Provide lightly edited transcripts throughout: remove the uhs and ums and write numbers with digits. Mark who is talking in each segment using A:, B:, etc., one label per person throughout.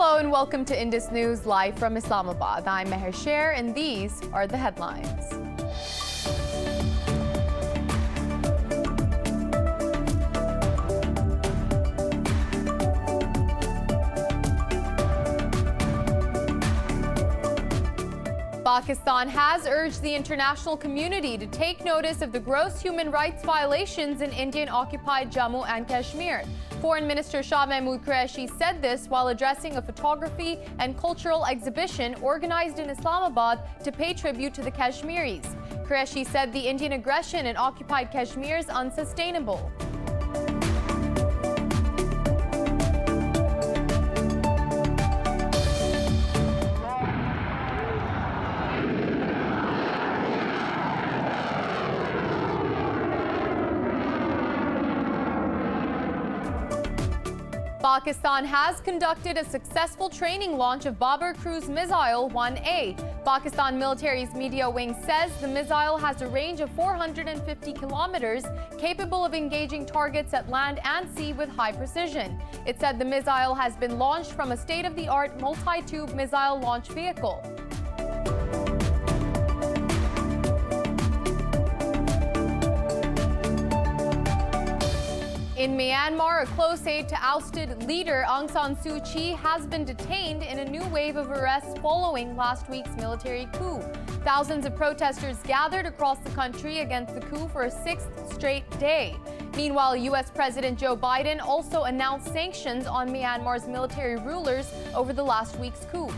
A: Hello and welcome to Indus News live from Islamabad. I'm Meher Sher and these are the headlines. Pakistan has urged the international community to take notice of the gross human rights violations in Indian-occupied Jammu and Kashmir. Foreign Minister Shah Mahmood Qureshi said this while addressing a photography and cultural exhibition organized in Islamabad to pay tribute to the Kashmiris. Qureshi said the Indian aggression in occupied Kashmir is unsustainable. Pakistan has conducted a successful training launch of Babur cruise missile 1A. Pakistan military's media wing says the missile has a range of 450 kilometers, capable of engaging targets at land and sea with high precision. It said the missile has been launched from a state-of-the-art multi-tube missile launch vehicle. In Myanmar, a close aide to ousted leader Aung San Suu Kyi has been detained in a new wave of arrests following last week's military coup. Thousands of protesters gathered across the country against the coup for a sixth straight day. Meanwhile, U.S. President Joe Biden also announced sanctions on Myanmar's military rulers over the last week's coup.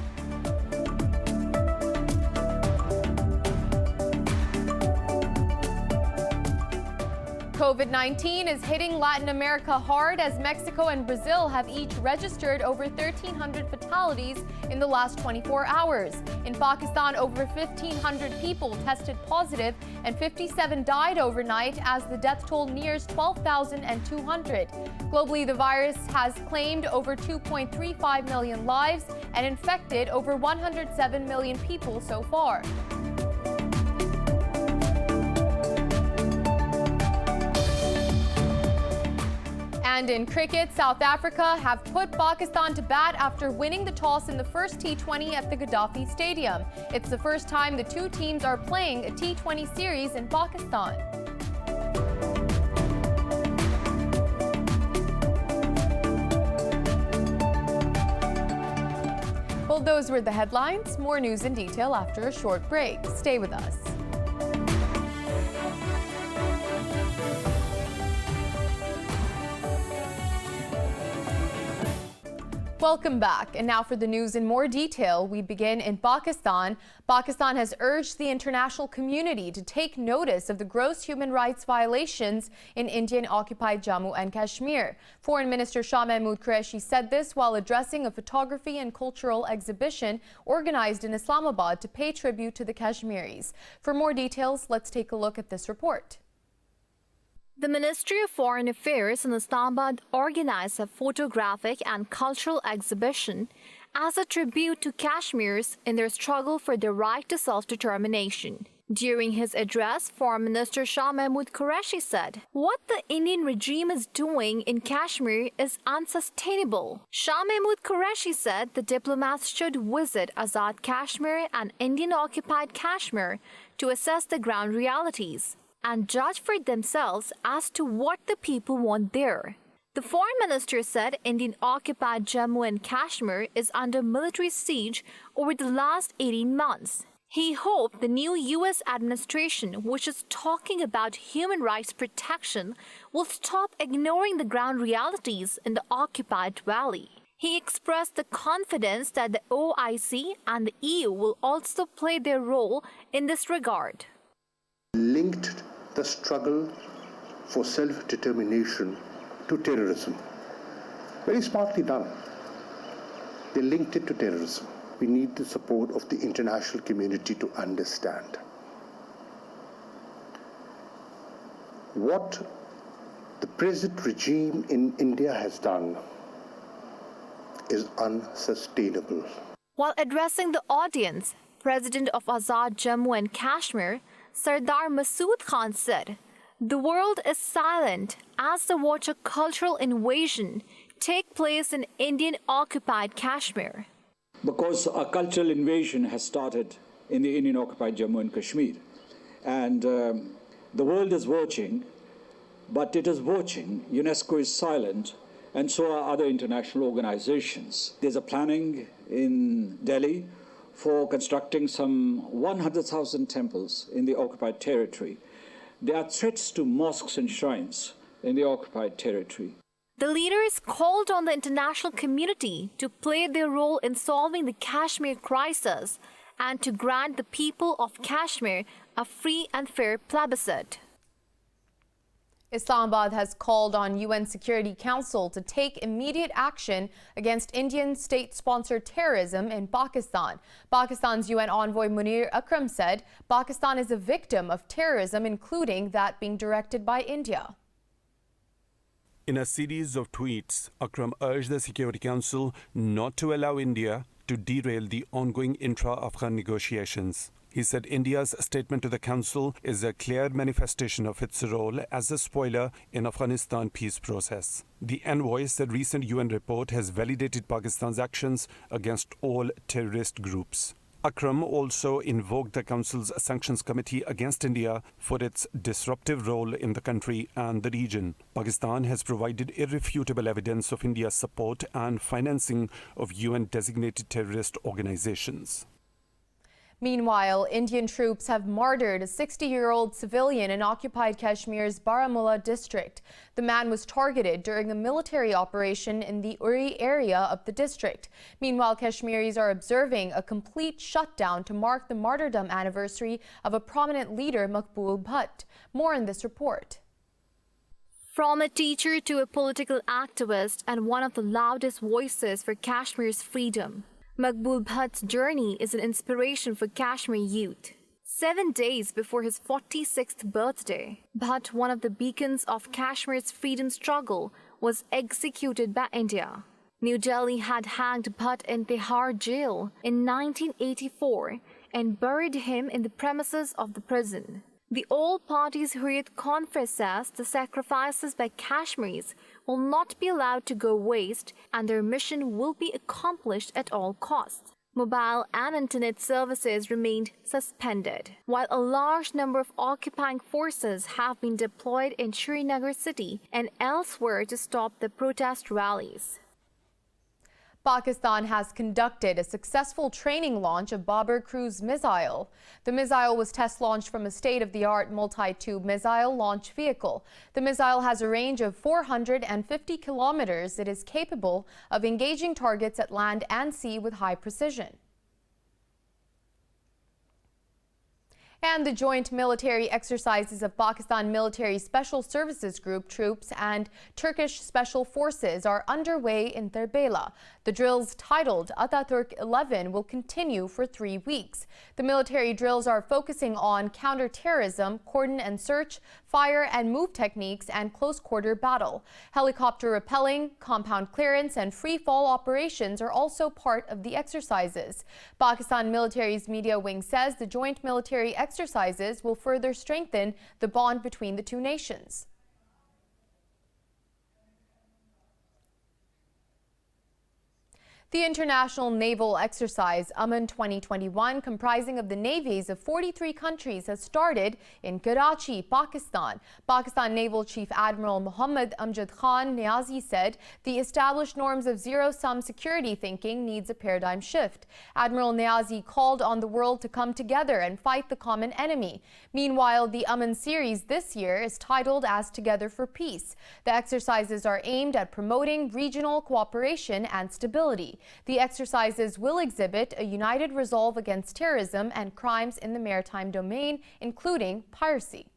A: COVID-19 is hitting Latin America hard as Mexico and Brazil have each registered over 1,300 fatalities in the last 24 hours. In Pakistan, over 1,500 people tested positive and 57 died overnight as the death toll nears 12,200. Globally, the virus has claimed over 2.35 million lives and infected over 107 million people so far. And in cricket, South Africa have put Pakistan to bat after winning the toss in the first T20 at the Gaddafi Stadium. It's the first time the two teams are playing a T20 series in Pakistan. Well, those were the headlines. More news in detail after a short break. Stay with us. Welcome back. And now for the news in more detail, we begin in Pakistan. Pakistan has urged the international community to take notice of the gross human rights violations in Indian-occupied Jammu and Kashmir. Foreign Minister Shah Mahmood Qureshi said this while addressing a photography and cultural exhibition organized in Islamabad to pay tribute to the Kashmiris. For more details, let's take a look at this report.
B: The Ministry of Foreign Affairs in Islamabad organized a photographic and cultural exhibition as a tribute to Kashmiris in their struggle for their right to self-determination. During his address, Foreign Minister Shah Mahmood Qureshi said, "What the Indian regime is doing in Kashmir is unsustainable." Shah Mahmood Qureshi said the diplomats should visit Azad Kashmir and Indian-occupied Kashmir to assess the ground realities and judge for themselves as to what the people want there. The foreign minister said Indian-occupied Jammu and Kashmir is under military siege over the last 18 months. He hoped the new U.S. administration, which is talking about human rights protection, will stop ignoring the ground realities in the occupied valley. He expressed the confidence that the OIC and the EU will also play their role in this regard.
C: Linked the struggle for self-determination to terrorism. Very smartly done. They linked it to terrorism. We need the support of the international community to understand what the present regime in India has done is unsustainable.
B: While addressing the audience, President of Azad Jammu and Kashmir, Sardar Masood Khan said, "The world is silent as they watch a cultural invasion take place in Indian-occupied Kashmir.
D: Because a cultural invasion has started in the Indian-occupied Jammu and Kashmir. And the world is watching, but it is watching. UNESCO is silent, and so are other international organizations. There's a planning in Delhi for constructing some 100,000 temples in the occupied territory. There are threats to mosques and shrines in the occupied territory.
B: The leaders called on the international community to play their role in solving the Kashmir crisis and to grant the people of Kashmir a free and fair plebiscite.
A: Islamabad has called on UN Security Council to take immediate action against Indian state-sponsored terrorism in Pakistan. Pakistan's UN envoy Munir Akram said Pakistan is a victim of terrorism, including that being directed by India.
E: In a series of tweets, Akram urged the Security Council not to allow India to derail the ongoing intra-Afghan negotiations. He said India's statement to the Council is a clear manifestation of its role as a spoiler in Afghanistan peace process. The envoy said recent UN report has validated Pakistan's actions against all terrorist groups. Akram also invoked the Council's Sanctions Committee against India for its disruptive role in the country and the region. Pakistan has provided irrefutable evidence of India's support and financing of UN-designated terrorist organizations.
A: Meanwhile, Indian troops have martyred a 60-year-old civilian in occupied Kashmir's Baramulla district. The man was targeted during a military operation in the Uri area of the district. Meanwhile, Kashmiris are observing a complete shutdown to mark the martyrdom anniversary of a prominent leader, Maqbool Bhatt. More in this report.
B: From a teacher to a political activist and one of the loudest voices for Kashmir's freedom, Maqbool Bhatt's journey is an inspiration for Kashmir youth. 7 days before his 46th birthday, Bhatt, one of the beacons of Kashmir's freedom struggle, was executed by India. New Delhi had hanged Bhatt in Tihar jail in 1984 and buried him in the premises of the prison. The All Parties Hurriyat Conference says the sacrifices by Kashmiris will not be allowed to go waste and their mission will be accomplished at all costs. Mobile and internet services remained suspended, while a large number of occupying forces have been deployed in Srinagar city and elsewhere to stop the protest rallies.
A: Pakistan has conducted a successful training launch of Babur cruise missile. The missile was test launched from a state-of-the-art multi-tube missile launch vehicle. The missile has a range of 450 kilometers. It is capable of engaging targets at land and sea with high precision. And the joint military exercises of Pakistan Military Special Services Group troops and Turkish Special Forces are underway in Terbela. The drills, titled Ataturk 11, will continue for 3 weeks. The military drills are focusing on counter-terrorism, cordon and search, fire and move techniques, and close-quarter battle. Helicopter rappelling, compound clearance, and free-fall operations are also part of the exercises. Pakistan Military's media wing says the joint military exercises will further strengthen the bond between the two nations. The International Naval Exercise AMAN 2021, comprising of the navies of 43 countries, has started in Karachi, Pakistan. Pakistan Naval Chief Admiral Muhammad Amjad Khan Niazi said the established norms of zero-sum security thinking needs a paradigm shift. Admiral Niazi called on the world to come together and fight the common enemy. Meanwhile, the AMAN series this year is titled as Together for Peace. The exercises are aimed at promoting regional cooperation and stability. The exercises will exhibit a united resolve against terrorism and crimes in the maritime domain, including piracy.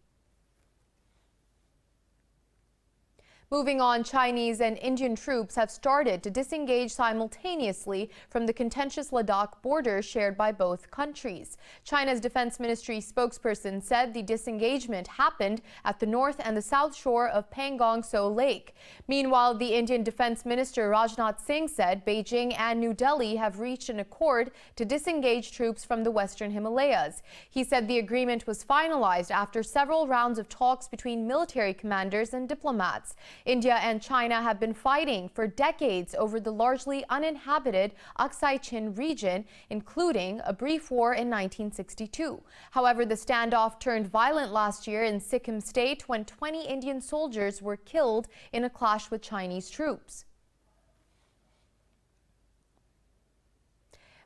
A: Moving on, Chinese and Indian troops have started to disengage simultaneously from the contentious Ladakh border shared by both countries. China's Defense Ministry spokesperson said the disengagement happened at the north and the south shore of Pangong Tso Lake. Meanwhile, the Indian Defense Minister Rajnath Singh said Beijing and New Delhi have reached an accord to disengage troops from the Western Himalayas. He said the agreement was finalized after several rounds of talks between military commanders and diplomats. India and China have been fighting for decades over the largely uninhabited Aksai-Chin region, including a brief war in 1962. However, the standoff turned violent last year in Sikkim state when 20 Indian soldiers were killed in a clash with Chinese troops.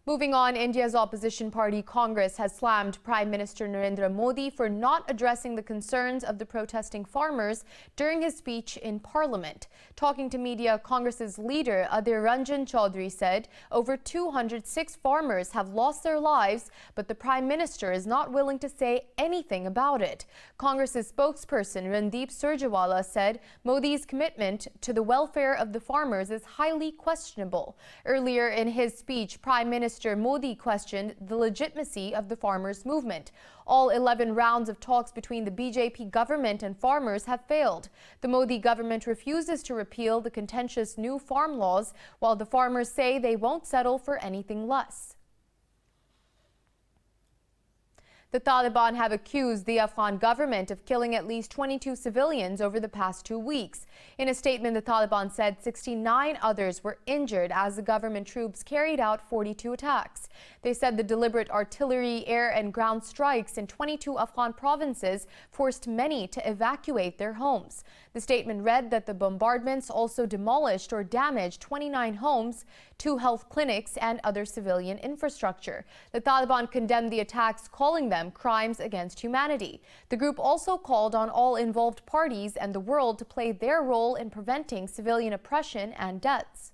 A: Moving on, India's opposition party Congress has slammed Prime Minister Narendra Modi for not addressing the concerns of the protesting farmers during his speech in Parliament. Talking to media, Congress's leader Adhir Ranjan Chaudhary said over 206 farmers have lost their lives, but the Prime Minister is not willing to say anything about it. Congress's spokesperson Randeep Surjewala said Modi's commitment to the welfare of the farmers is highly questionable. Earlier in his speech, Prime Minister Modi questioned the legitimacy of the farmers' movement. All 11 rounds of talks between the BJP government and farmers have failed. The Modi government refuses to repeal the contentious new farm laws, while the farmers say they won't settle for anything less. The Taliban have accused the Afghan government of killing at least 22 civilians over the past 2 weeks. In a statement, the Taliban said 69 others were injured as the government troops carried out 42 attacks. They said the deliberate artillery, air and ground strikes in 22 Afghan provinces forced many to evacuate their homes. The statement read that the bombardments also demolished or damaged 29 homes, 2 health clinics and other civilian infrastructure. The Taliban condemned the attacks, calling them crimes against humanity. The group also called on all involved parties and the world to play their role in preventing civilian oppression and deaths.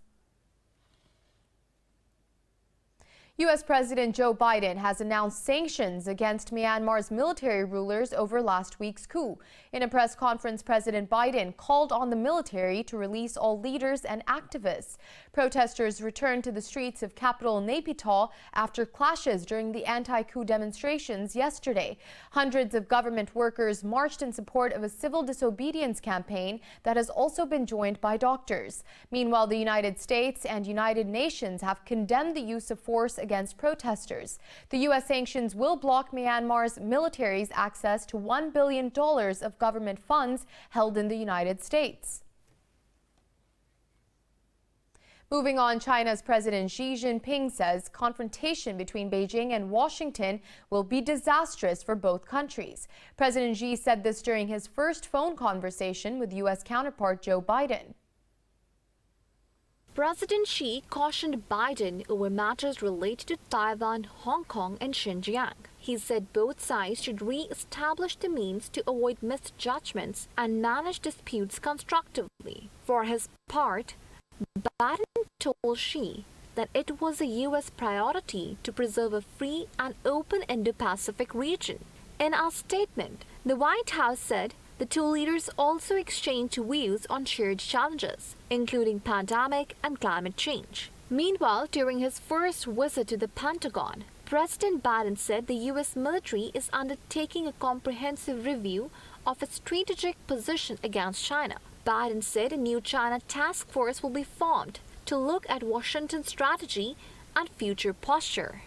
A: U.S. President Joe Biden has announced sanctions against Myanmar's military rulers over last week's coup. In a press conference, President Biden called on the military to release all leaders and activists. Protesters returned to the streets of capital Naypyidaw after clashes during the anti-coup demonstrations yesterday. Hundreds of government workers marched in support of a civil disobedience campaign that has also been joined by doctors. Meanwhile, the United States and United Nations have condemned the use of force against protesters. The U.S. sanctions will block Myanmar's military's access to $1 billion of government funds held in the United States. Moving on, China's President Xi Jinping says confrontation between Beijing and Washington will be disastrous for both countries. President Xi said this during his first phone conversation with U.S. counterpart Joe Biden.
B: President Xi cautioned Biden over matters related to Taiwan, Hong Kong and Xinjiang. He said both sides should re-establish the means to avoid misjudgments and manage disputes constructively. For his part, Biden told Xi that it was a U.S. priority to preserve a free and open Indo-Pacific region. In a statement, the White House said the two leaders also exchanged views on shared challenges, including pandemic and climate change. Meanwhile, during his first visit to the Pentagon, President Biden said the U.S. military is undertaking a comprehensive review of its strategic position against China. Biden said a new China task force will be formed to look at Washington's strategy and future posture.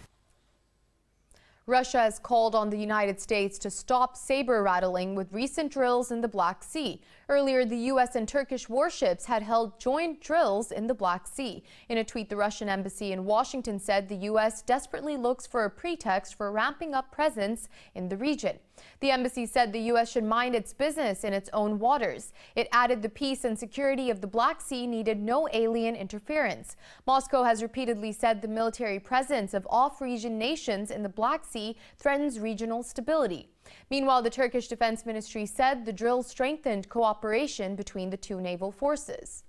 A: Russia has called on the United States to stop saber-rattling with recent drills in the Black Sea. Earlier, the U.S. and Turkish warships had held joint drills in the Black Sea. In a tweet, the Russian embassy in Washington said the U.S. desperately looks for a pretext for ramping up presence in the region. The embassy said the U.S. should mind its business in its own waters. It added the peace and security of the Black Sea needed no alien interference. Moscow has repeatedly said the military presence of off-region nations in the Black Sea threatens regional stability. Meanwhile, the Turkish Defense Ministry said the drills strengthened cooperation between the two naval forces.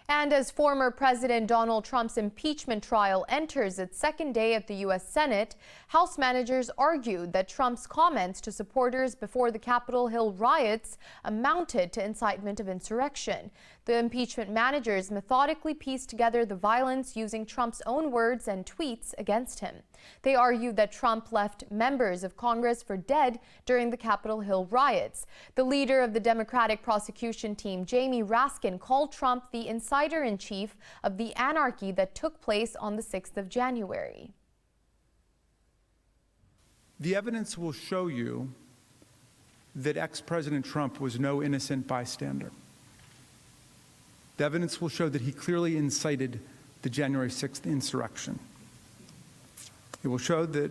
A: And as former President Donald Trump's impeachment trial enters its second day at the U.S. Senate, House managers argued that Trump's comments to supporters before the Capitol Hill riots amounted to incitement of insurrection. The impeachment managers methodically pieced together the violence using Trump's own words and tweets against him. They argued that Trump left members of Congress for dead during the Capitol Hill riots. The leader of the Democratic prosecution team, Jamie Raskin, called Trump the insider-in-chief of the anarchy that took place on the 6th of January.
F: The evidence will show you that ex-President Trump was no innocent bystander. The evidence will show that he clearly incited the January 6th insurrection. It will show that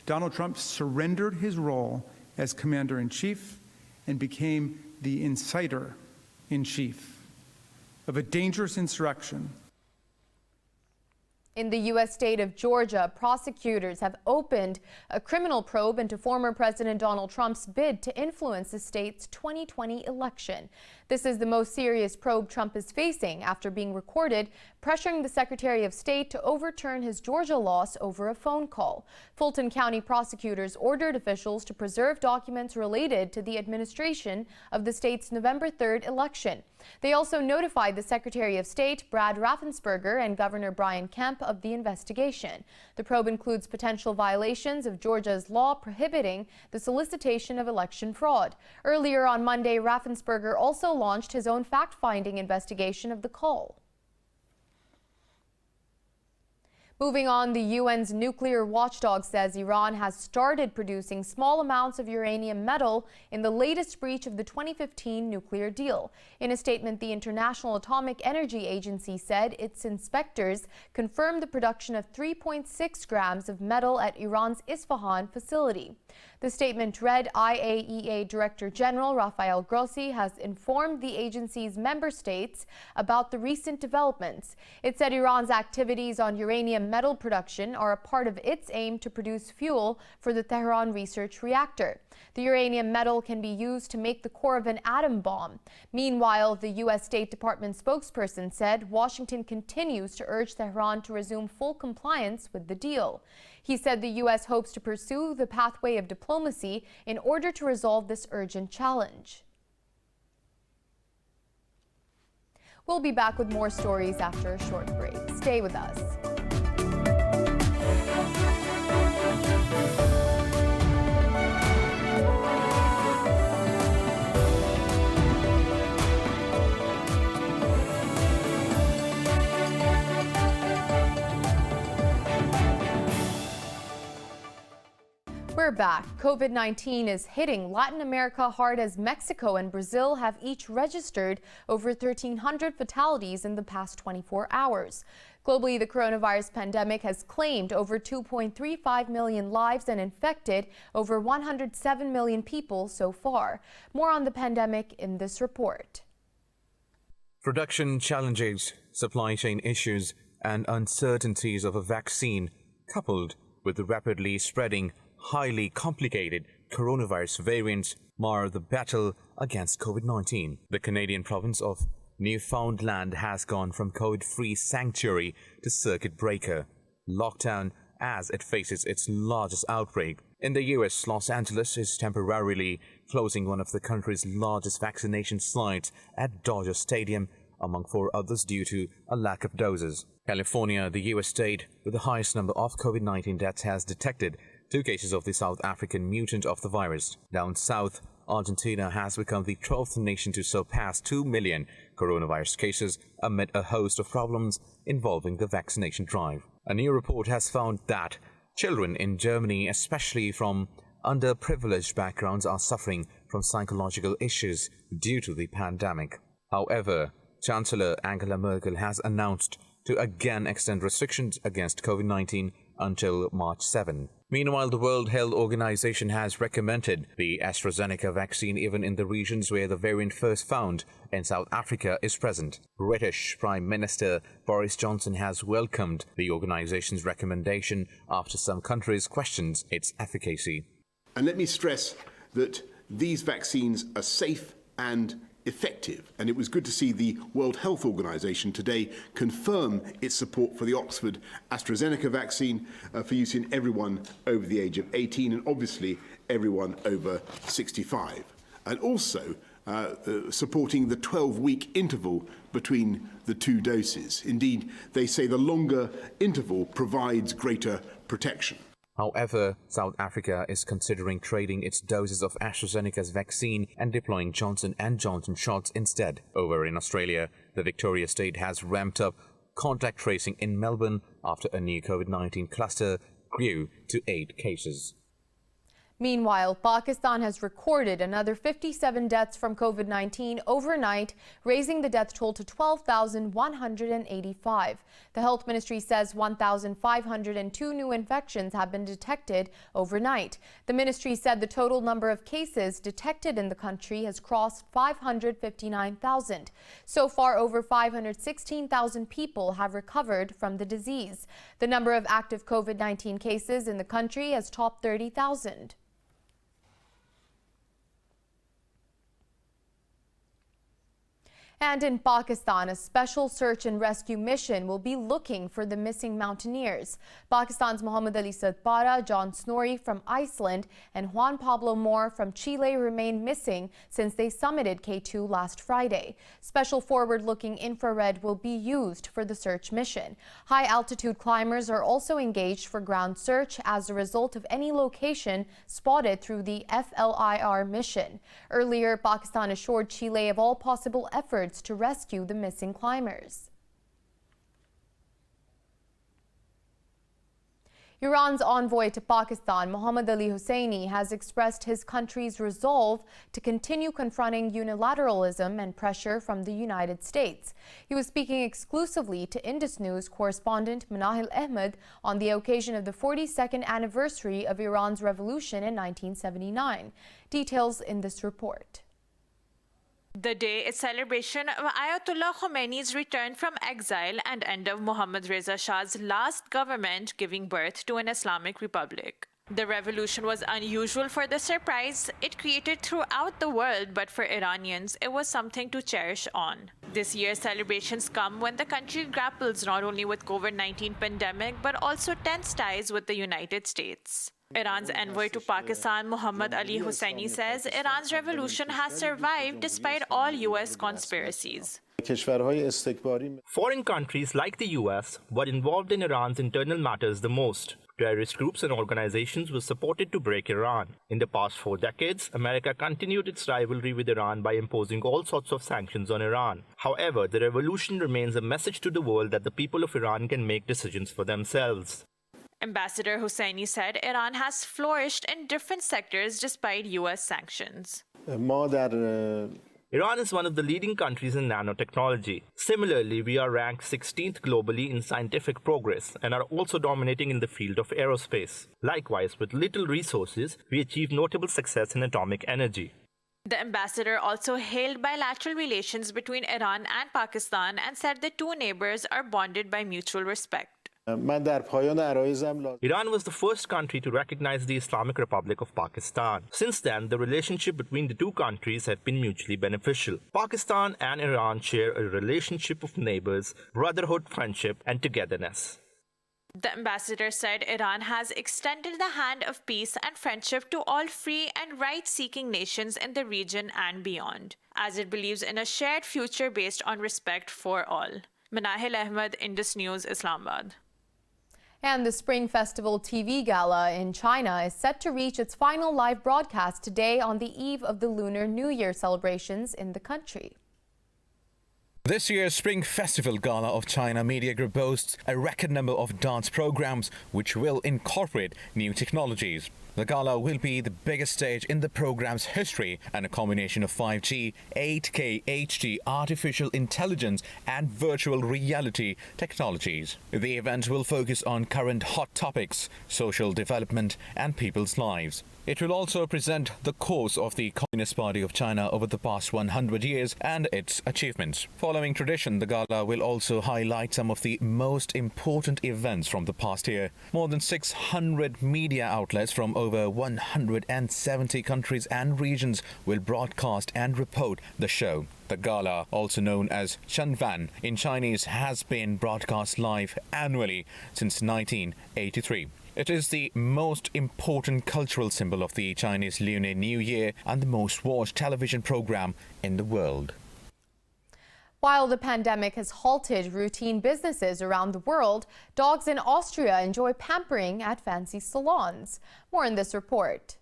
F: Donald Trump surrendered his role as commander-in-chief and became the inciter-in-chief of a dangerous insurrection.
A: In the U.S. state of Georgia, prosecutors have opened a criminal probe into former President Donald Trump's bid to influence the state's 2020 election. This is the most serious probe Trump is facing after being recorded pressuring the Secretary of State to overturn his Georgia loss over a phone call. Fulton County prosecutors ordered officials to preserve documents related to the administration of the state's November 3rd election. They also notified the Secretary of State, Brad Raffensperger, and Governor Brian Kemp of the investigation. The probe includes potential violations of Georgia's law prohibiting the solicitation of election fraud. Earlier on Monday, Raffensperger also launched his own fact-finding investigation of the call. Moving on, the UN's nuclear watchdog says Iran has started producing small amounts of uranium metal in the latest breach of the 2015 nuclear deal. In a statement, the International Atomic Energy Agency said its inspectors confirmed the production of 3.6 grams of metal at Iran's Isfahan facility. The statement read, IAEA Director General Rafael Grossi has informed the agency's member states about the recent developments. It said Iran's activities on uranium metal production are a part of its aim to produce fuel for the Tehran research reactor. The uranium metal can be used to make the core of an atom bomb. Meanwhile, the U.S. State Department spokesperson said Washington continues to urge Tehran to resume full compliance with the deal. He said the U.S. hopes to pursue the pathway of diplomacy in order to resolve this urgent challenge. We'll be back with more stories after a short break. Stay with us. We're back. COVID-19 is hitting Latin America hard as Mexico and Brazil have each registered over 1,300 fatalities in the past 24 hours. Globally, the coronavirus pandemic has claimed over 2.35 million lives and infected over 107 million people so far. More on the pandemic in this report.
G: Production challenges, supply chain issues, and uncertainties of a vaccine, coupled with the rapidly spreading, highly complicated coronavirus variants, mar the battle against COVID-19. The Canadian province of Newfoundland has gone from COVID-free sanctuary to circuit breaker lockdown as it faces its largest outbreak. In the U.S., Los Angeles is temporarily closing one of the country's largest vaccination sites at Dodger Stadium, among 4 others, due to a lack of doses. California, the U.S. state with the highest number of COVID-19 deaths, has detected 2 cases of the South African mutant of the virus. Down south, Argentina has become the 12th nation to surpass 2 million coronavirus cases amid a host of problems involving the vaccination drive. A new report has found that children in Germany, especially from underprivileged backgrounds, are suffering from psychological issues due to the pandemic. However, Chancellor Angela Merkel has announced to again extend restrictions against COVID-19 until March 7. Meanwhile, the World Health Organization has recommended the AstraZeneca vaccine even in the regions where the variant first found in South Africa is present. British Prime Minister Boris Johnson has welcomed the organization's recommendation after some countries questioned its efficacy.
H: And let me stress that these vaccines are safe and effective, and it was good to see the World Health Organization today confirm its support for the Oxford AstraZeneca vaccine for use in everyone over the age of 18 and obviously everyone over 65, and also supporting the 12-week interval between the 2 doses. Indeed, they say the longer interval provides greater protection.
G: However, South Africa is considering trading its doses of AstraZeneca's vaccine and deploying Johnson & Johnson shots instead. Over in Australia, the Victoria state has ramped up contact tracing in Melbourne after a new COVID-19 cluster grew to 8 cases.
A: Meanwhile, Pakistan has recorded another 57 deaths from COVID-19 overnight, raising the death toll to 12,185. The Health Ministry says 1,502 new infections have been detected overnight. The ministry said the total number of cases detected in the country has crossed 559,000. So far, over 516,000 people have recovered from the disease. The number of active COVID-19 cases in the country has topped 30,000. And in Pakistan, a special search and rescue mission will be looking for the missing mountaineers. Pakistan's Muhammad Ali Sadpara, John Snorri from Iceland, and Juan Pablo Moore from Chile remain missing since they summited K2 last Friday. Special forward-looking infrared will be used for the search mission. High-altitude climbers are also engaged for ground search as a result of any location spotted through the FLIR mission. Earlier, Pakistan assured Chile of all possible efforts to rescue the missing climbers. Iran's envoy to Pakistan, Mohammad Ali Hosseini, has expressed his country's resolve to continue confronting unilateralism and pressure from the United States. He was speaking exclusively to Indus News correspondent Manahil Ahmed on the occasion of the 42nd anniversary of Iran's revolution in 1979. Details in this report.
I: The day is celebration of Ayatollah Khomeini's return from exile and end of Mohammad Reza Shah's last government giving birth to an Islamic republic. The revolution was unusual for the surprise it created throughout the world, but for Iranians, it was something to cherish on. This year's celebrations come when the country grapples not only with COVID-19 pandemic, but also tense ties with the United States. Iran's envoy to Pakistan, Muhammad Ali Hosseini, says Iran's revolution has survived despite all U.S. conspiracies.
J: Foreign countries like the U.S. were involved in Iran's internal matters the most. Terrorist groups and organizations were supported to break Iran. In the past 4 decades, America continued its rivalry with Iran by imposing all sorts of sanctions on Iran. However, the revolution remains a message to the world that the people of Iran can make decisions for themselves.
I: Ambassador Hosseini said Iran has flourished in different sectors despite U.S. sanctions.
J: Iran is one of the leading countries in nanotechnology. Similarly, we are ranked 16th globally in scientific progress and are also dominating in the field of aerospace. Likewise, with little resources, we achieve notable success in atomic energy.
I: The ambassador also hailed bilateral relations between Iran and Pakistan and said the two neighbors are bonded by mutual respect.
J: Iran was the first country to recognize the Islamic Republic of Pakistan. Since then, the relationship between the two countries has been mutually beneficial. Pakistan and Iran share a relationship of neighbors, brotherhood, friendship, and togetherness.
I: The ambassador said Iran has extended the hand of peace and friendship to all free and right-seeking nations in the region and beyond, as it believes in a shared future based on respect for all. Manahil Ahmed, Indus News, Islamabad.
A: And the Spring Festival TV Gala in China is set to reach its final live broadcast today on the eve of the Lunar New Year celebrations in the country.
G: This year's Spring Festival Gala of China Media Group boasts a record number of dance programs which will incorporate new technologies. The gala will be the biggest stage in the program's history and a combination of 5G, 8K HD, artificial intelligence and virtual reality technologies. The event will focus on current hot topics, social development and people's lives. It will also present the course of the Communist Party of China over the past 100 years and its achievements. Following tradition, the gala will also highlight some of the most important events from the past year. More than 600 media outlets from over 170 countries and regions will broadcast and report the show. The gala, also known as Chunwan in Chinese, has been broadcast live annually since 1983. It is the most important cultural symbol of the Chinese Lunar New Year and the most watched television program in the world.
A: While the pandemic has halted routine businesses around the world, dogs in Austria enjoy pampering at fancy salons. More in this report.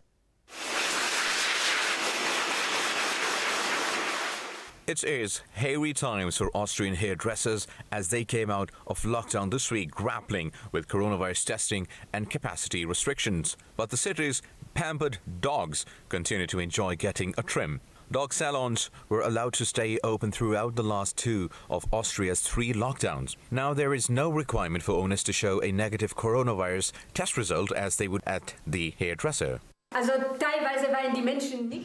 G: It is hairy times for Austrian hairdressers as they came out of lockdown this week grappling with coronavirus testing and capacity restrictions. But the city's pampered dogs continue to enjoy getting a trim. Dog salons were allowed to stay open throughout the last 2 of Austria's 3 lockdowns. Now there is no requirement for owners to show a negative coronavirus test result as they would at the hairdresser.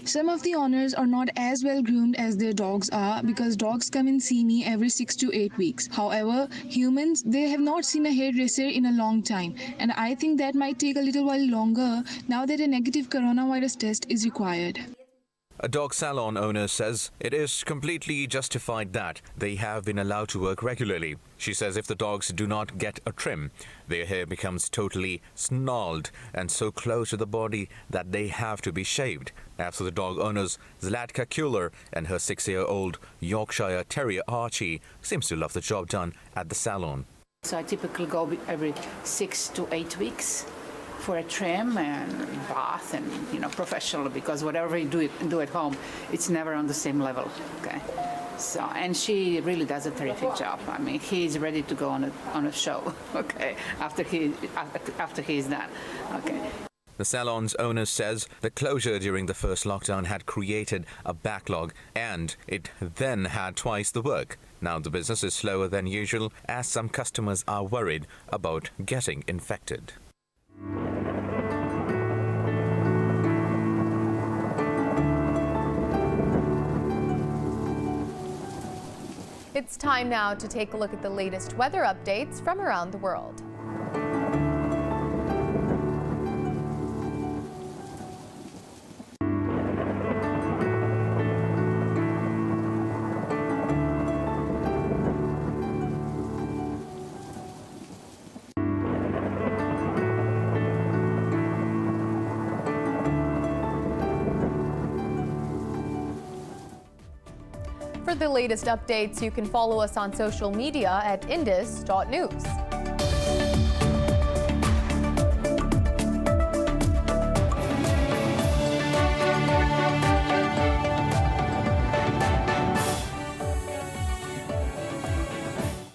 K: Some of the owners are not as well groomed as their dogs are because dogs come and see me every 6 to 8 weeks. However, humans, they have not seen a hairdresser in a long time, and I think that might take a little while longer now that a negative coronavirus test is required.
G: A dog salon owner says it is completely justified that they have been allowed to work regularly. She says if the dogs do not get a trim, their hair becomes totally snarled and so close to the body that they have to be shaved. As for the dog owners, Zlatka Kuller and her 6-year-old Yorkshire Terrier Archie seems to love the job done at the salon.
L: So I typically go every 6 to 8 weeks for a trim and bath and, professional, because whatever you do at home, it's never on the same level. Okay. So, and she really does a terrific job. I mean, he's ready to go on a show. Okay. After he's done. Okay.
G: The salon's owner says the closure during the first lockdown had created a backlog and it then had twice the work. Now the business is slower than usual as some customers are worried about getting infected.
A: It's time now to take a look at the latest weather updates from around the world. For the latest updates, you can follow us on social media at indus.news.